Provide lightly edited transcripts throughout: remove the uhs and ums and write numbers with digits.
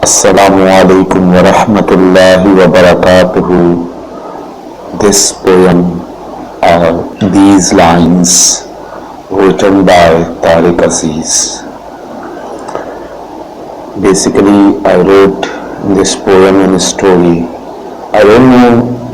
Assalamu alaikum wa rahmatullahi wa barakatuhu. This poem are these lines written by Tariq Aziz. Basically, I wrote this poem and story. I don't know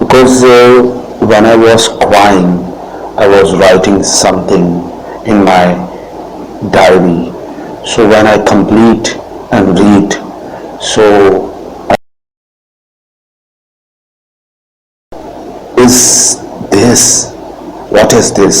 Because when I was crying, I was writing something in my diary. So when I complete and read, so is this, what is this,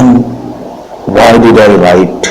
and why did I write,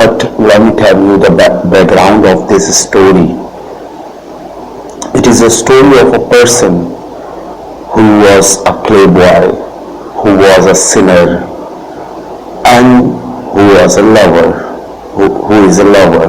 But let me tell you the background of this story. It is a story of a person who was a playboy, who was a sinner, and who was a lover, who is a lover.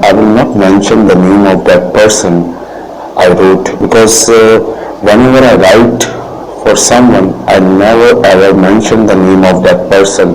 I will not mention the name of that person I wrote because whenever I write for someone, I never ever mention the name of that person.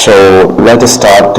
So let's start.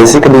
Basically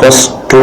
first two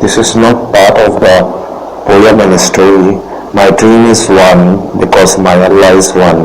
this is not part of the poem and story. My dream is one because my Allah is one.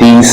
30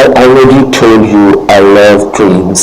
I already told you I love dreams.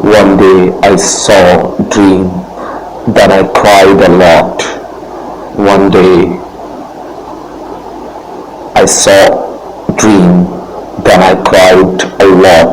One day I saw dream, then I cried a lot. One day I saw dream, then I cried a lot.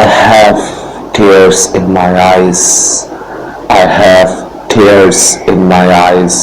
I have tears in my eyes. I have tears in my eyes.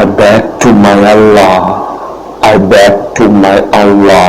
I beg to my Allah. I beg to my Allah.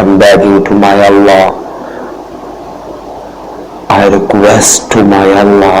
I'm begging to my Allah. I request to my Allah.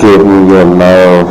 give me your love.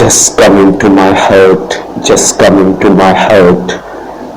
just come into my heart, just come into my heart,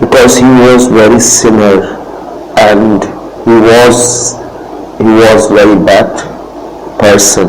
Because he was very sinner and he was very bad person.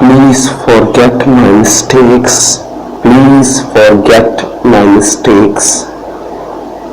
Please forget my mistakes. Please forget my mistakes.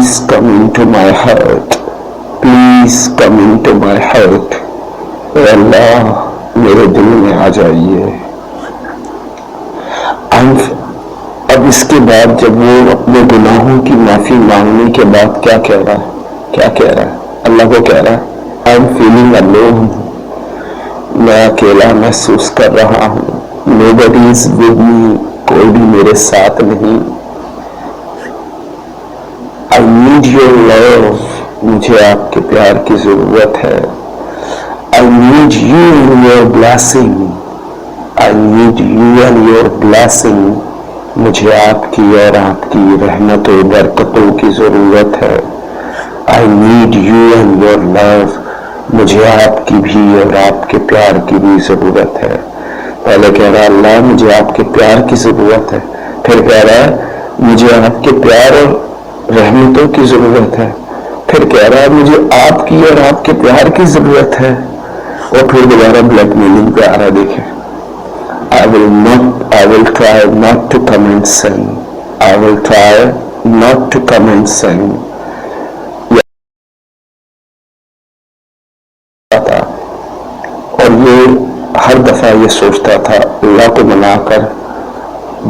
please come into my heart, please come into my heart. اے اللہ میرے دل میں آ جائیے. اب اس کے بعد جب وہ اپنے گناہوں کی معافی مانگنے کے بعد کیا کہہ رہا ہے؟ کیا کہہ رہا ہے؟ اللہ کو کہہ رہا ہے I'm feeling alone. میں اکیلا محسوس کر رہا ہوں. Nobody is with me. کوئی بھی میرے ساتھ نہیں. I need your love. مجھے آپ کے پیار کی ضرورت ہے. I need you and your blessing. I need you and your blessing. مجھے آپ کی اور آپ کی رحمت و برکتوں کی ضرورت ہے. I need you and your love. مجھے آپ کی بھی اور آپ کے پیار کی بھی ضرورت ہے. پہلے کہہ رہا اللہ مجھے آپ کے پیار کی ضرورت ہے. پھر کہہ رہا ہے مجھے آپ کے پیار اور رحمتوں کی ضرورت ہے. پھر کہہ رہا ہے مجھے آپ کی اور آپ کے پیار کی ضرورت ہے. اور پھر دوبارہ بلیک میلنگ پہ آ رہا. دیکھیں I will try not to come and sing. I will try not to come and sing. اور یہ ہر دفعہ یہ سوچتا تھا اللہ کو منا کر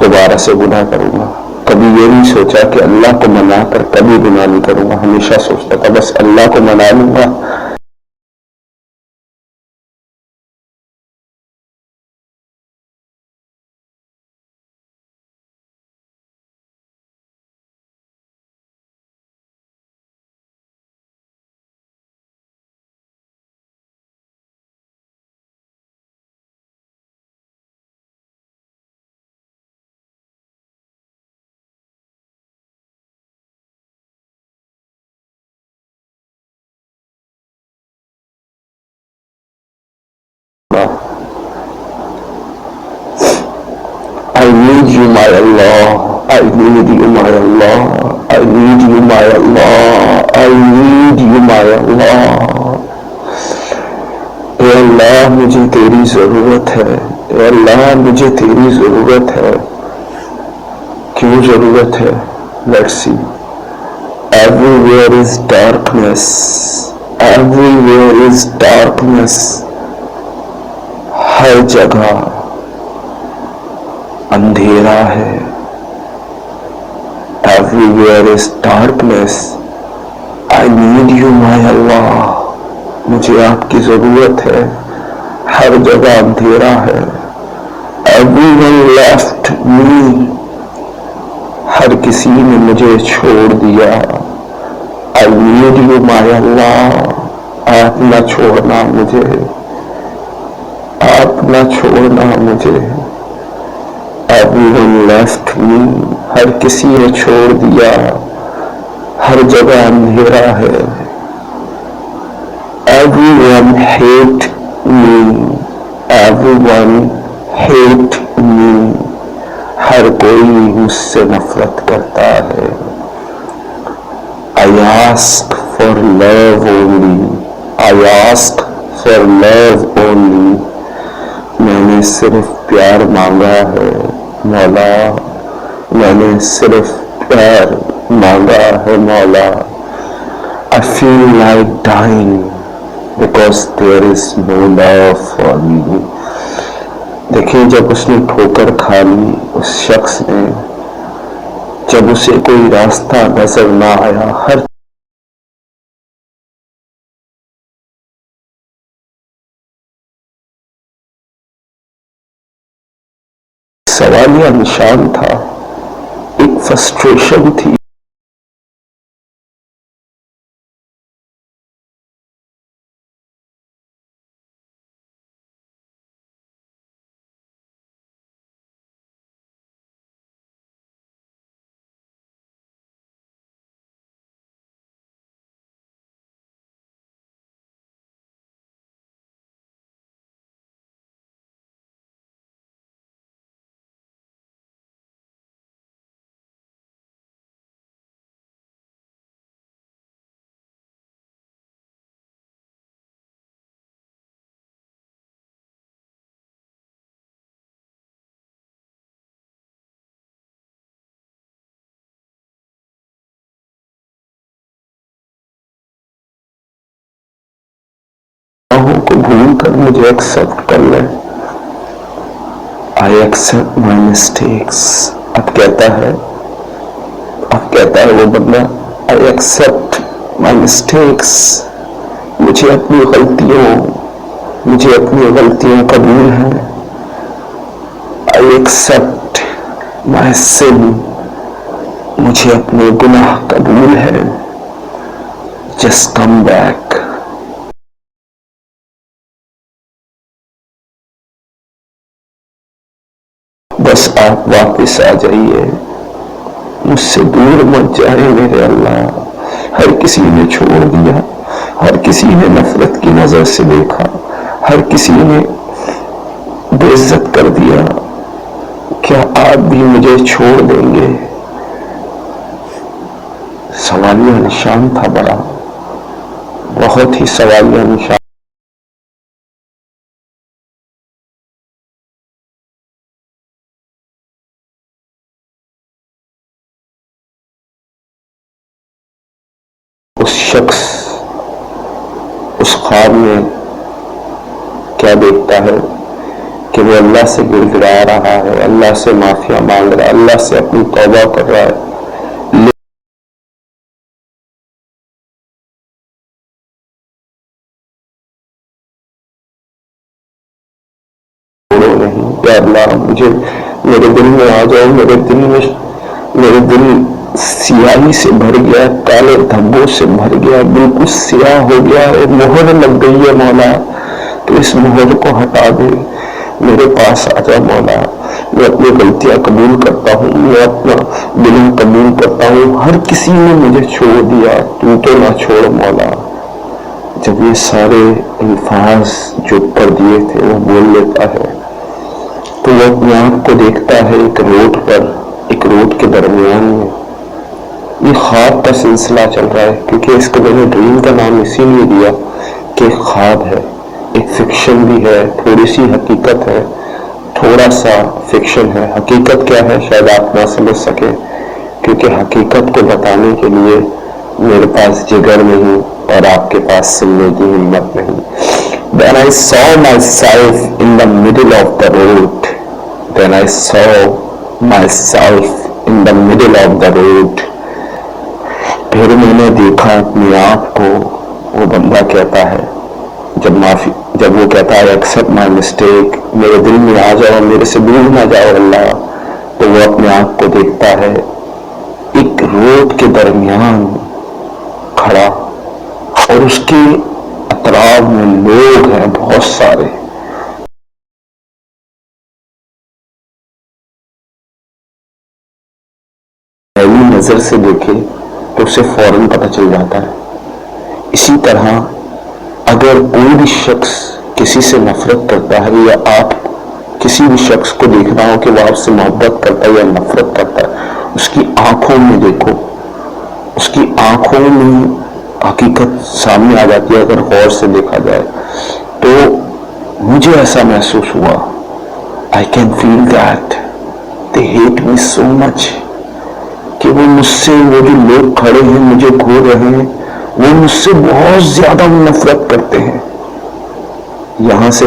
دوبارہ سے گناہ کروں گا. کبھی یہ نہیں سوچا کہ اللہ کو منا کر کبھی گناہ نہیں کروں گا. ہمیشہ سوچتا تھا بس اللہ کو منا لوں گا. I need you my Allah. I need you my Allah. I need you my Allah. I need you my Allah. اے اللہ مجھے تیری ضرورت ہے. اے اللہ مجھے تیری ضرورت ہے. کیوں ضرورت ہے؟ Let's see. Everywhere is darkness. Everywhere is darkness. ہر جگہ اندھیرا ہے. Everywhere is darkness. I need you my Allah. مجھے آپ کی ضرورت ہے. ہر جگہ اندھیرا ہے. Everyone left me. ہر کسی نے مجھے چھوڑ دیا. I need you my Allah. آپ نہ چھوڑنا مجھے. آپ نہ چھوڑنا مجھے. Everyone left me. ہر کسی نے چھوڑ دیا. ہر جگہ اندھیرا ہے. Everyone hate me. Everyone hate me. ہر کوئی مجھ سے نفرت کرتا ہے. I ask for love only. I ask for love only. میں نے صرف پیار مانگا ہے مولا. میں نے صرف پیار مانگا ہے مولا. I feel like dying because there is no love for me. دیکھیں جب اس نے ٹھوکر کھا لی اس شخص نے, جب اسے کوئی راستہ نظر نہ آیا, ہر سوالیہ نشان تھا, ایک فرسٹریشن تھی. کو بھول کر مجھے ایکسپٹ کر لے. I accept my mistakes. اب کہتا ہے وہ بندہ, I accept my mistakes. مجھے اپنی غلطیوں قبول ہیں. I accept my sin. مجھے اپنے گناہ قبول ہے. Just come back. بس آپ واپس آ جائیے, مجھ سے دور مت جائیں میرے اللہ. ہر کسی نے چھوڑ دیا, ہر کسی نے نفرت کی نظر سے دیکھا, ہر کسی نے بے عزت کر دیا. کیا آپ بھی مجھے چھوڑ دیں گے؟ سوالیہ نشان تھا بڑا, بہت ہی سوالیہ نشان. اس شخص اس خواب میں کیا دیکھتا ہے کہ وہ اللہ سے گر گڑا رہا ہے, اللہ سے معافیا مانگ رہا ہے, اللہ سے اپنی توبہ کر رہا ہے. یا اللہ مجھے میرے دل میں آ جاؤ. میرے دل سیاہی سے بھر گیا, کالے دھبوں سے بھر گیا, بالکل سیاہ ہو گیا ہے, مہر لگ گئی ہے مولا. تو اس مہر کو ہٹا دے, میرے پاس آ جا مولا. میں اپنی غلطیاں قبول کرتا ہوں, میں اپنا گناہ قبول کرتا ہوں. ہر کسی نے مجھے چھوڑ دیا, تو نہ چھوڑ مولا. جب یہ سارے الفاظ جو پر دیے تھے وہ بول لیتا ہے تو وہ اپنے آپ کو دیکھتا ہے ایک روڈ پر, ایک روڈ کے درمیان میں. یہ خواب کا سلسلہ چل رہا ہے, کیونکہ اس کو میں نے ڈریم کا نام اسی لیے دیا کہ خواب ہے, ایک فکشن بھی ہے, تھوڑی سی حقیقت ہے, تھوڑا سا فکشن ہے. حقیقت کیا ہے شاید آپ نہ سمجھ سکے, کیونکہ حقیقت کو بتانے کے لیے میرے پاس جگر نہیں اور آپ کے پاس سننے کی ہمت نہیں. Then I saw myself in the middle of the road. Then I saw myself in the middle of the road. پھر میں نے دیکھا اپنے آپ کو. وہ بندہ کہتا ہے جب وہ کہتا ہے ایکسپٹ مائی مسٹیک, میرے دل میں آ جاؤ, میرے سے دور نہ جاؤ اللہ, تو وہ اپنے آپ کو دیکھتا ہے ایک روڈ کے درمیان کھڑا, اور اس کے اطراف میں لوگ ہیں بہت سارے. پہلی نظر سے دیکھے تو اسے فوراً پتہ چل جاتا ہے. اسی طرح اگر کوئی بھی شخص کسی سے نفرت کرتا ہے, یا آپ کسی بھی شخص کو دیکھ رہا ہو کہ وہ آپ سے محبت کرتا ہے یا نفرت کرتا ہے, اس کی آنکھوں میں دیکھو, اس کی آنکھوں میں حقیقت سامنے آ جاتی ہے. اگر غور سے دیکھا جائے تو مجھے ایسا محسوس ہوا, I can feel that they hate me so much, کہ وہ مجھ سے, وہ جو لوگ کھڑے ہیں مجھے گھور رہے ہیں, وہ مجھ سے بہت زیادہ نفرت کرتے ہیں. یہاں سے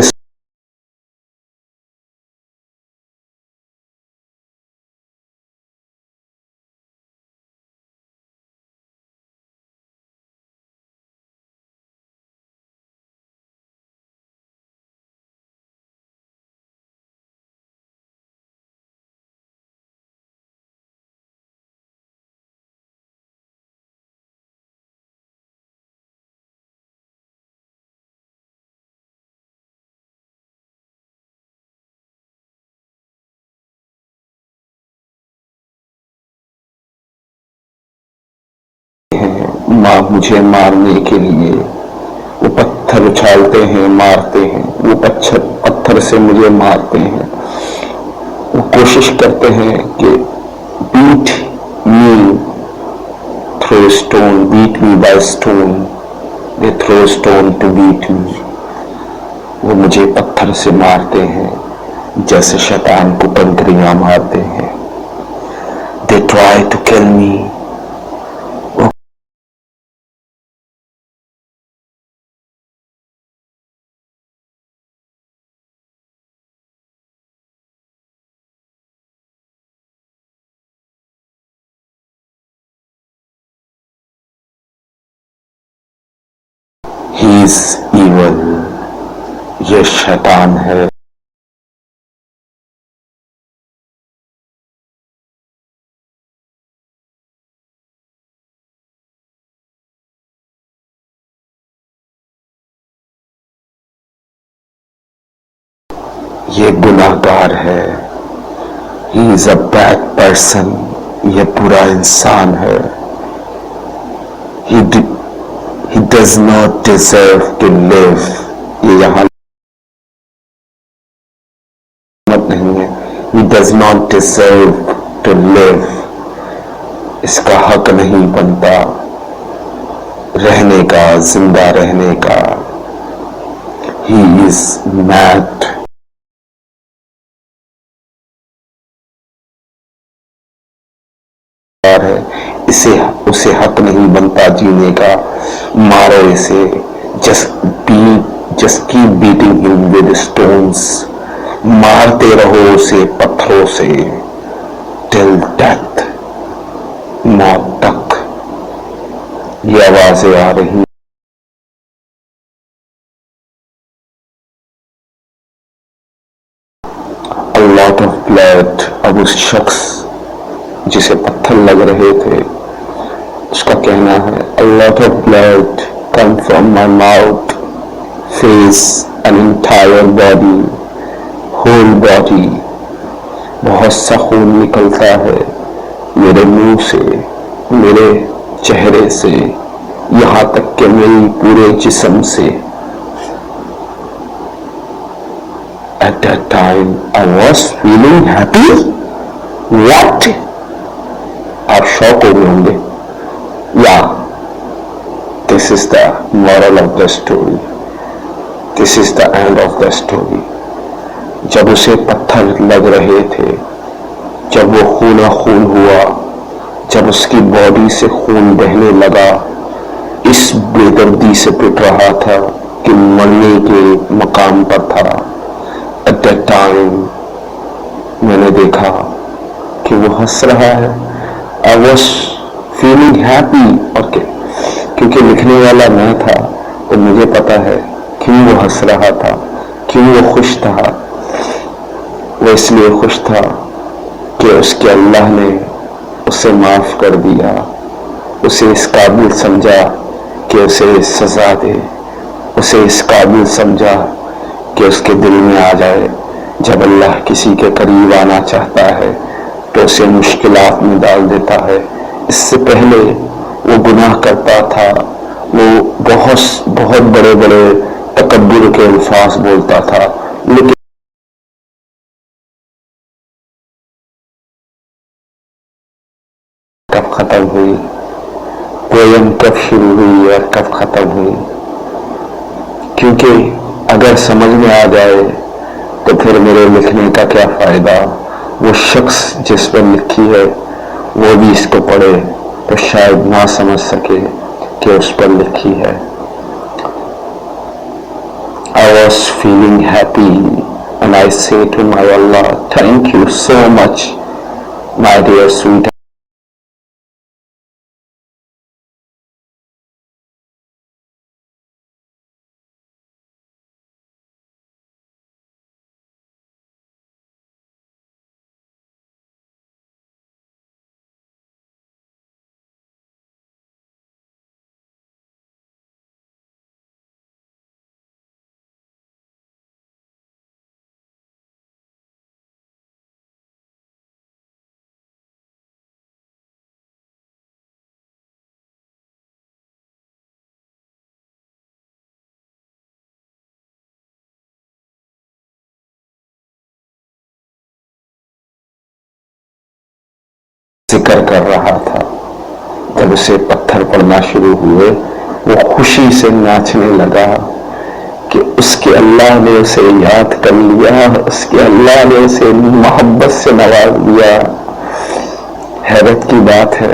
مجھے مارنے کے لیے وہ پتھر اچھالتے ہیں, مارتے ہیں, وہ پتھر سے مجھے مارتے ہیں. وہ کوشش کرتے ہیں کہ beat me through stone, beat me by stone, they throw stone to beat me. وہ مجھے پتھر سے مارتے ہیں جیسے شیطان کو کنکریاں مارتے ہیں. They try to kill me. Is equal. یہ شیطان ہے. یہ گناہ گار ہے. ہی از اے بیڈ پرسن. یہ برا انسان ہے. He does not deserve to live. یہ یہاں مت نہیں ہے. He does not deserve to live. اس کا حق نہیں بنتا رہنے کا, زندہ رہنے کا. He is mad. اسے حق نہیں بنتا جینے کا. مارو اسے. just keep beating him with stones. مارتے رہو اسے پتھروں سے till death. موت تک. یہ آوازیں آ رہی. A lot of blood. اب اس شخص جسے پتھر لگ رہے تھے اس کا کہنا ہے a lot of blood come from my mouth, face and entire body, whole body. بہت سا خون نکلتا ہے میرے منہ سے, میرے چہرے سے, یہاں تک کہ میری پورے جسم سے. At that time I was feeling happy. What? آپ شوق ہو گئے ہوں گے. This is the moral of the story. This is the end of the story. جب اسے پتھر لگ رہے تھے, جب وہ خون خون ہوا, جب اس کی باڈی سے خون بہنے لگا, اس بے دردی سے پٹ رہا تھا کہ مرنے کے مقام پر تھا. At that time میں نے دیکھا کہ وہ ہنس رہا ہے. I was feeling happy. Okay. کیونکہ لکھنے والا میں تھا تو مجھے پتا ہے کیوں وہ ہنس رہا تھا, کیوں وہ خوش تھا. وہ اس لیے خوش تھا کہ اس کے اللہ نے اسے معاف کر دیا, اسے اس قابل سمجھا کہ اسے سزا دے, اسے اس قابل سمجھا کہ اس کے دل میں آ جائے جب اللہ کسی کے قریب آنا چاہتا ہے تو اسے مشکلات میں ڈال دیتا ہے. اس سے پہلے وہ گناہ کرتا تھا, وہ بہت بڑے بڑے تکبر کے الفاظ بولتا تھا, لیکن کب ختم ہوئی, پویم کب شروع ہوئی اور کب ختم ہوئی. کیونکہ اگر سمجھ میں آ جائے تو پھر میرے لکھنے کا کیا فائدہ. وہ شخص جس پر لکھی ہے وہ بھی اس کو پڑھے تو شاید نہ سمجھ سکے کہ اس پر لکھی ہے. I was feeling happy and I say to my Allah, thank you so much, my dear sweet. ذکر کر رہا تھا جب اسے پتھر پڑنا شروع ہوئے وہ خوشی سے ناچنے لگا کہ اس کے اللہ نے اسے یاد کر لیا, اس کے اللہ نے اسے محبت سے نواز دیا. حیرت کی بات ہے,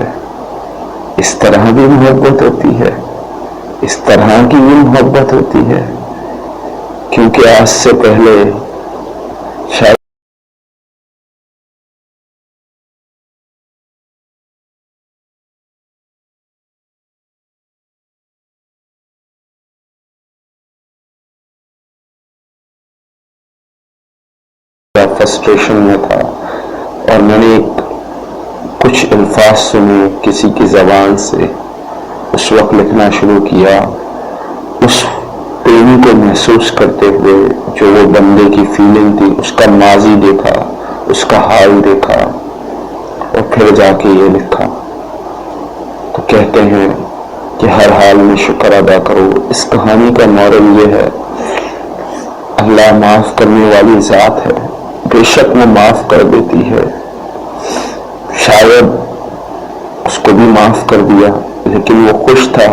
اس طرح بھی محبت ہوتی ہے, اس طرح کی بھی محبت ہوتی ہے. کیونکہ آج سے پہلے شاید فرسٹریشن میں تھا اور میں نے کچھ الفاظ سنے کسی کی زبان سے، اس وقت لکھنا شروع کیا، اس پریمی کو محسوس کرتے ہوئے جو وہ بندے کی فیلنگ تھی، اس کا ماضی دیکھا، اس کا حال دیکھا اور پھر جا کے یہ لکھا۔ تو کہتے ہیں کہ ہر حال میں شکر ادا کرو۔ اس کہانی کا مورل یہ ہے، اللہ معاف کرنے والی ذات ہے، بے شک وہ معاف کر دیتی ہے، شاید اس کو بھی معاف کر دیا، لیکن وہ خوش تھا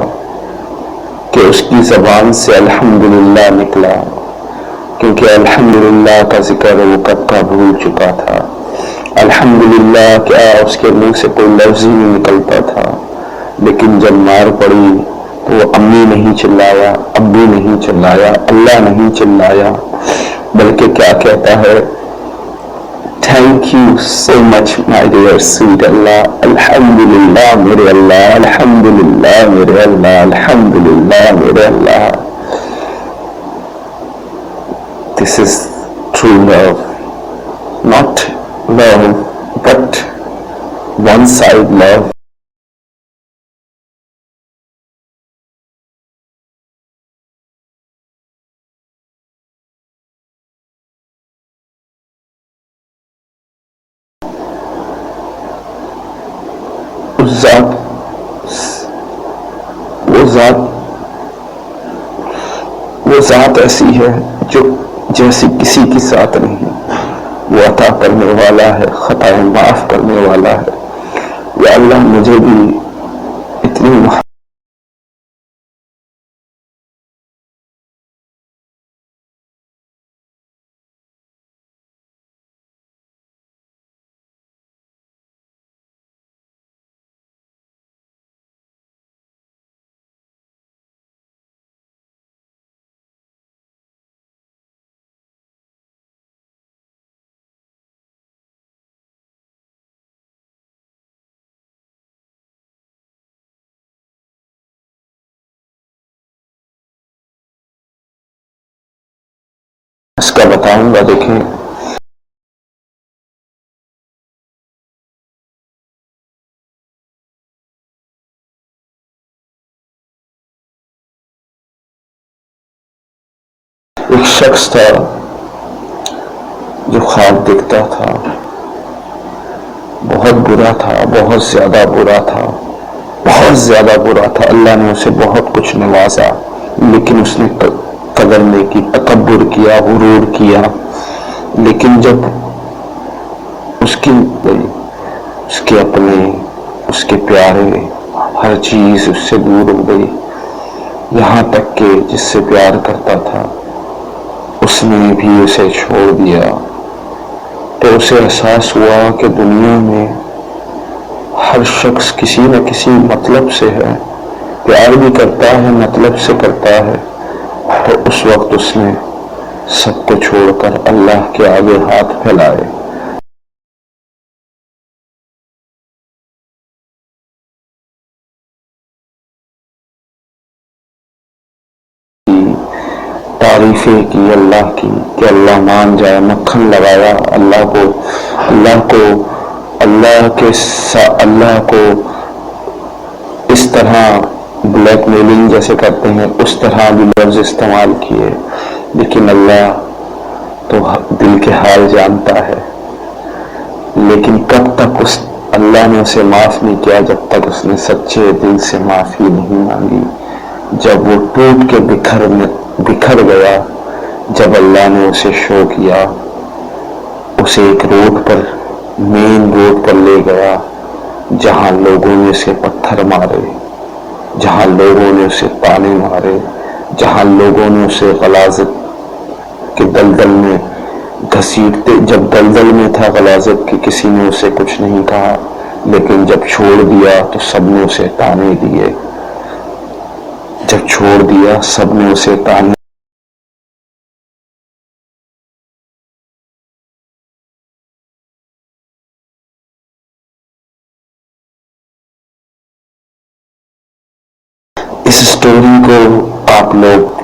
کہ اس کی زبان سے الحمدللہ نکلا، کیونکہ الحمدللہ کا ذکر وہ کب کا بھول چکا تھا۔ الحمدللہ کیا اس کے منہ سے کوئی لفظ ہی نہیں نکلتا تھا، لیکن جب مار پڑی تو وہ امی نہیں چلایا، ابو نہیں چلایا، اللہ نہیں چلایا، بلکہ کیا کہتا ہے، thank you so much my dear sweet Allah, الحمدللہ میرے اللہ، الحمدللہ میرے اللہ، الحمدللہ میرے اللہ۔ This is true love, not love but one side love. وہ ذات ایسی ہے جو جیسی کسی کی ساتھ نہیں، وہ عطا کرنے والا ہے، خطائیں معاف کرنے والا ہے۔ یا اللہ مجھے بھی اتنی اس کا بتاؤں گا۔ دیکھیں، ایک شخص تھا جو خواب دیکھتا تھا، بہت برا تھا، بہت زیادہ برا تھا، بہت زیادہ برا تھا۔ اللہ نے اسے بہت کچھ نوازا، لیکن اس نے قدر نہیں کی، تکبر کیا، غرور کیا۔ لیکن جب اس کے اپنے، اس کے پیارے، ہر چیز اس سے دور ہو گئی، یہاں تک کہ جس سے پیار کرتا تھا اس نے بھی اسے چھوڑ دیا، تو اسے احساس ہوا کہ دنیا میں ہر شخص کسی نہ کسی مطلب سے ہے، پیار بھی کرتا ہے، مطلب سے کرتا ہے۔ تو اس وقت اس نے سب کو چھوڑ کر اللہ کے آگے ہاتھ پھیلائے۔ تعریفیں کی اللہ کی کہ اللہ مان جائے، مکھن لگایا اللہ کو اس طرح بلیک میلنگ جیسے کرتے ہیں اس طرح بھی لفظ استعمال کیے، لیکن اللہ تو دل کے حال جانتا ہے۔ لیکن کب تک اللہ نے اسے معاف نہیں کیا؟ جب تک اس نے سچے دل سے معافی نہیں مانگی۔ جب وہ ٹوٹ کے بکھر گیا، جب اللہ نے اسے شو کیا، اسے ایک مین روڈ پر لے گیا، جہاں لوگوں نے اسے پتھر مارے، جہاں لوگوں نے اسے تانے مارے، جہاں لوگوں نے اسے غلاظت کے دلدل میں گھسیٹتے، جب دلدل میں تھا غلاظت کی، کسی نے اسے کچھ نہیں کہا، لیکن جب چھوڑ دیا تو سب نے اسے تانے دیے، جب چھوڑ دیا سب نے اسے تانے۔ اس سٹوری کو آپ لوگ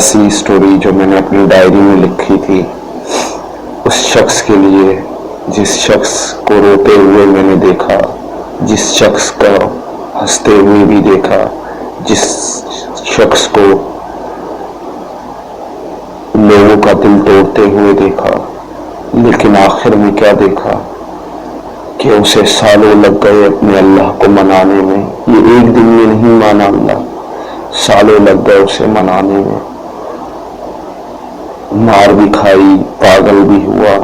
ایسی سٹوری جو میں نے اپنی ڈائری میں لکھی تھی اس شخص کے لیے جس شخص کو روتے ہوئے میں نے دیکھا, جس شخص کا ہنستے ہوئے بھی دیکھا, جس شخص کو لوگوں کا دل توڑتے ہوئے دیکھا, لیکن آخر میں کیا دیکھا کہ اسے سالوں لگ گئے اپنے اللہ کو منانے میں. یہ ایک دن میں نہیں مانا اللہ, سالوں لگ گئے اسے منانے میں. مار بھی کھائی, پاگل بھی ہوا,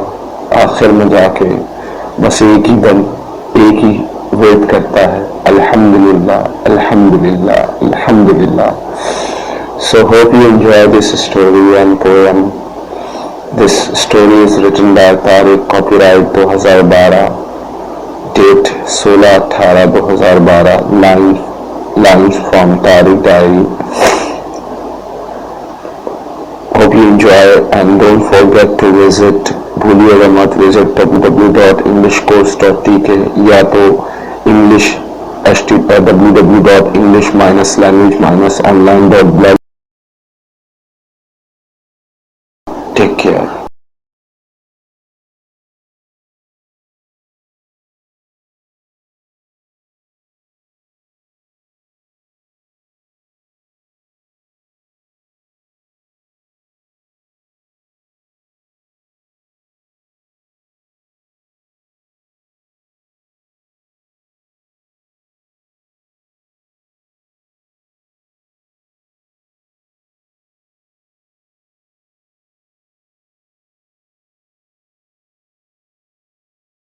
آخر میں جا کے بس ایک ہی ویٹ کرتا ہے, الحمدللہ الحمدللہ الحمدللہ. So hope you enjoy this story and poem. This story is written by Tariq, copyright 2012, date 16/18/2012, lines from Tariq diary. Hope you enjoy and don't forget to visit, بھولیے گا مت, visit www.englishcourse.tk یا تو www.english-language-online.blog. Take care.